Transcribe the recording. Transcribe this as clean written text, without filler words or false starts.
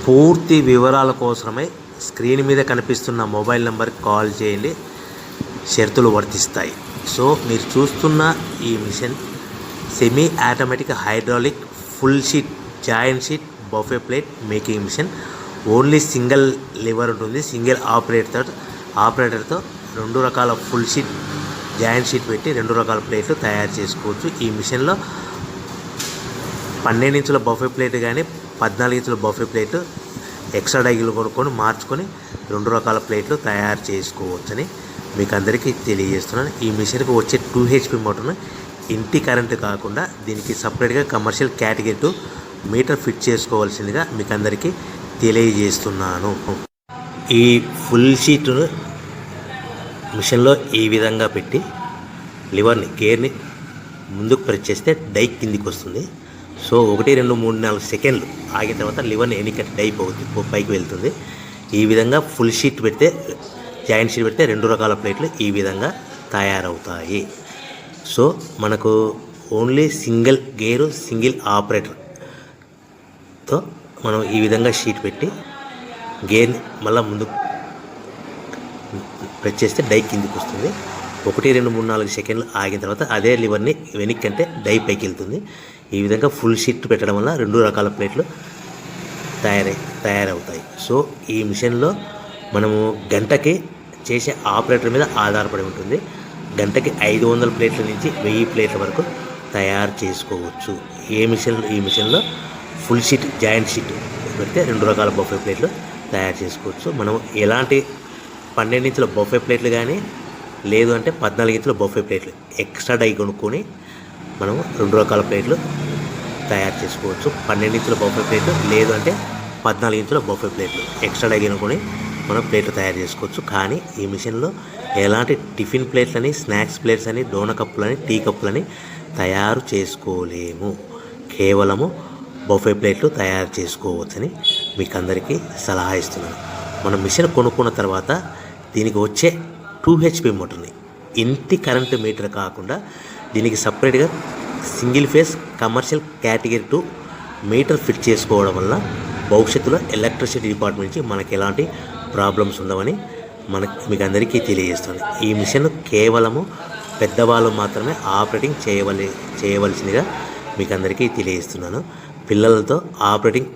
పూర్తి వివరాల కోసమై స్క్రీన్ మీద కనిపిస్తున్న మొబైల్ నెంబర్కి కాల్ చేయండి. షరతులు వర్తిస్తాయి. సో మీరు చూస్తున్న ఈ machine semi automatic hydraulic full sheet joint sheet buffet plate making machine. Only single lever ఉంటుంది. సింగిల్ ఆపరేటర్తో 2 రకాల ఫుల్ షీట్ జాయింట్ షీట్ పెట్టి 2 రకాల ప్లేట్లు తయారు చేసుకోవచ్చు. ఈ మిషన్లో 12 ఇంచుల బఫే ప్లేట్ కానీ 14 ఇంచుల బఫే ప్లేట్ ఎక్స్ట్రా డైలు కొనుక్కొని మార్చుకొని 2 రకాల ప్లేట్లు తయారు చేసుకోవచ్చని మీకు అందరికీ తెలియజేస్తున్నాను. ఈ మిషన్కి వచ్చే 2 HP మోటార్ను ఇంటి కరెంటు కాకుండా దీనికి సపరేట్గా కమర్షియల్ కేటగిరీ 2 మీటర్ ఫిట్ చేసుకోవాల్సిందిగా మీకు అందరికీ తెలియజేస్తున్నాను. ఈ ఫుల్ షీట్ను మిషన్లో ఈ విధంగా పెట్టి లివర్ని గేర్ని ముందుకు ప్రెస్ చేస్తే డై కిందికి వస్తుంది. సో 1 2 3 4 సెకండ్లు ఆగిన తర్వాత లివర్ని ఎన్నికట్ డై పైకి వెళ్తుంది. ఈ విధంగా ఫుల్ షీట్ పెడితే జాయింట్ షీట్ పెడితే 2 రకాల ప్లేట్లు ఈ విధంగా తయారవుతాయి. సో మనకు ఓన్లీ సింగిల్ గేరు సింగిల్ ఆపరేటర్తో మనం ఈ విధంగా షీట్ పెట్టి గేర్ని మళ్ళీ ముందుకు ప్రెస్ చేస్తే డై కిందికి వస్తుంది. 1 2 3 4 సెకండ్లు ఆగిన తర్వాత అదే లివర్ని వెనక్కి అంటే డై పైకి వెళ్తుంది. ఈ విధంగా ఫుల్ షీట్ పెట్టడం వల్ల 2 రకాల ప్లేట్లు తయారవుతాయి. సో ఈ మిషన్లో మనము గంటకి చేసే ఆపరేటర్ మీద ఆధారపడి ఉంటుంది. గంటకి 500 ప్లేట్ల నుంచి 1000 ప్లేట్ల వరకు తయారు చేసుకోవచ్చు. ఈ మిషన్లో ఫుల్ షీట్ జాయింట్ షీట్ పెడితే 2 రకాల బఫే ప్లేట్లు తయారు చేసుకోవచ్చు. మనం ఎలాంటి 12 ఇంచుల బఫే ప్లేట్లు కానీ లేదు అంటే 14 ఇంచుల బఫే ప్లేట్లు ఎక్స్ట్రా డై కొనుక్కొని మనం 2 రకాల ప్లేట్లు తయారు చేసుకోవచ్చు. 12 ఇంచుల బఫే ప్లేట్లు లేదు అంటే 14 ఇంచుల బఫే ప్లేట్లు ఎక్స్ట్రా డై కొనుక్కొని మనం ప్లేట్లు తయారు చేసుకోవచ్చు. కానీ ఈ మిషన్లో ఎలాంటి టిఫిన్ ప్లేట్లని స్నాక్స్ ప్లేట్స్ అని డోన కప్పులని టీ కప్పులని తయారు చేసుకోలేము. కేవలము బఫే ప్లేట్లు తయారు చేసుకోవచ్చని మీకు అందరికీ సలహా ఇస్తున్నాను. మనం మిషన్ కొనుక్కున్న తర్వాత దీనికి వచ్చే 2 HP మోటార్ని ఇంటి కరెంటు మీటర్ కాకుండా దీనికి సపరేట్గా single phase commercial category 2 metre fit చేసుకోవడం వల్ల భవిష్యత్తులో ఎలక్ట్రిసిటీ డిపార్ట్మెంట్ నుంచి మనకి ఎలాంటి ప్రాబ్లమ్స్ ఉండవని మీకు అందరికీ తెలియజేస్తుంది. ఈ మిషన్ కేవలము పెద్దవాళ్ళు మాత్రమే ఆపరేటింగ్ చేయవలసిందిగా మీకు అందరికీ తెలియజేస్తున్నాను. పిల్లలతో ఆపరేటింగ్